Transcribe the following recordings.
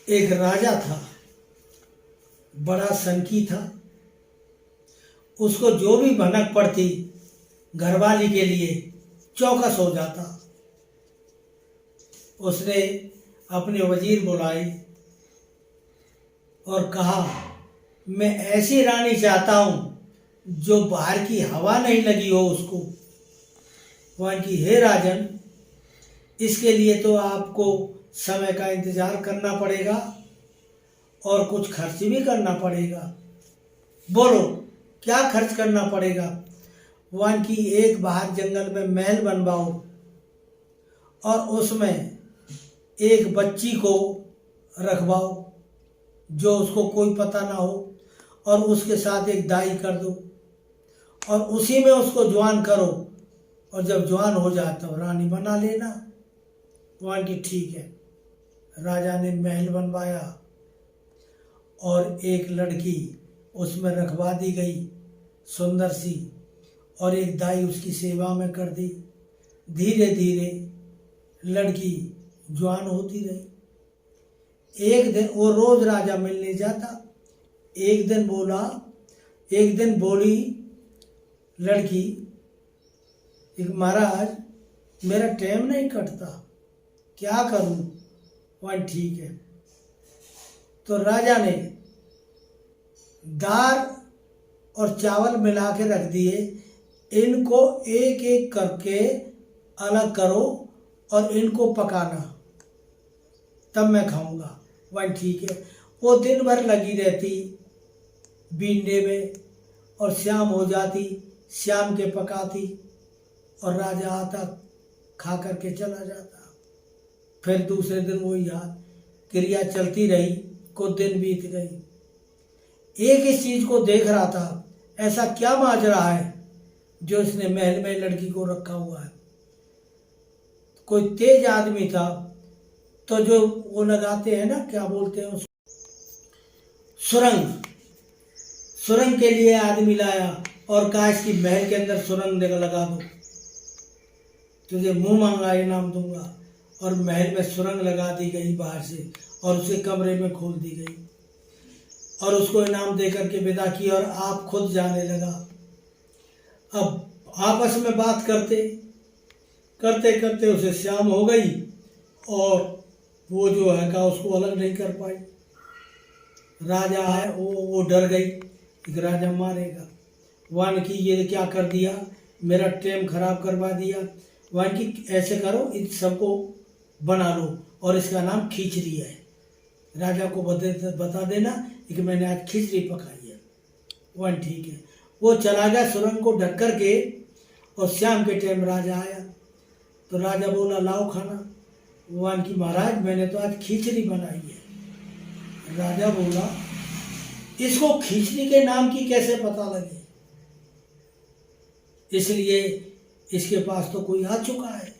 एक राजा था, बड़ा सनकी था। उसको जो भी भनक पड़ती घरवाली के लिए चौकस हो जाता। उसने अपने वजीर बुलाए और कहा, मैं ऐसी रानी चाहता हूँ जो बाहर की हवा नहीं लगी हो उसको। वहाँ की, हे राजन, इसके लिए तो आपको समय का इंतजार करना पड़ेगा और कुछ खर्च भी करना पड़ेगा। बोलो क्या खर्च करना पड़ेगा? वहाँ की, एक बाहर जंगल में महल बनवाओ और उसमें एक बच्ची को रखवाओ जो उसको कोई पता ना हो, और उसके साथ एक दाई कर दो और उसी में उसको जवान करो, और जब जवान हो जाए तो रानी बना लेना। वहाँ की, ठीक है। राजा ने महल बनवाया और एक लड़की उसमें रखवा दी गई, सुंदर सी, और एक दाई उसकी सेवा में कर दी। धीरे धीरे लड़की जवान होती रही। एक दिन वो रोज राजा मिलने जाता। एक दिन बोली लड़की, महाराज, मेरा टाइम नहीं कटता, क्या करूं? वह, ठीक है। तो राजा ने दाल और चावल मिला के रख दिए, इनको एक एक करके अलग करो और इनको पकाना, तब मैं खाऊंगा। वह, ठीक है। वो दिन भर लगी रहती बीनने में और शाम हो जाती, शाम के पकाती और राजा आता, खा करके चला जाता। फिर दूसरे दिन वही याद क्रिया चलती रही। कुछ दिन बीत गई। एक इस चीज को देख रहा था, ऐसा क्या माजरा है जो इसने महल में लड़की को रखा हुआ है। कोई तेज आदमी था, तो जो वो लगाते हैं ना, क्या बोलते हैं उसको, सुरंग के लिए आदमी लाया और कहा, इसकी महल के अंदर सुरंग लगा दो, तुझे मुंह मांगा इनाम दूंगा। और महल में सुरंग लगा दी गई बाहर से, और उसे कमरे में खोल दी गई और उसको इनाम दे करके विदा किया और आप खुद जाने लगा। अब आपस में बात करते करते उसे शाम हो गई और वो जो है का उसको अलग नहीं कर पाई। राजा है वो डर गई कि राजा मारेगा। वन की, ये क्या कर दिया, मेरा टाइम खराब करवा दिया। वन की, ऐसे करो, इन सबको बना लो और इसका नाम खिचड़ी है। राजा को बता देना कि मैंने आज खिचड़ी पकाई है। वन, ठीक है। वो चला गया सुरंग को ढक कर के, और शाम के टाइम राजा आया तो राजा बोला, लाओ खाना। वन की, महाराज, मैंने तो आज खिचड़ी बनाई है। राजा बोला, इसको खिचड़ी के नाम की कैसे पता लगे? इसलिए इसके पास तो कोई आ चुका है।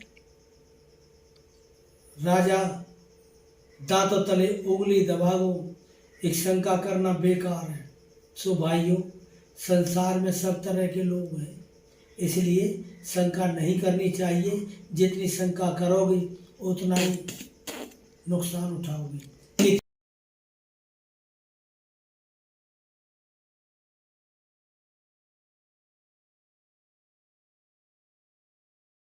राजा दांतों तले उंगली दबाओ, एक शंका करना बेकार है। सो भाइयों, संसार में सब तरह के लोग हैं, इसलिए शंका नहीं करनी चाहिए। जितनी शंका करोगे उतना ही नुकसान उठाओगे।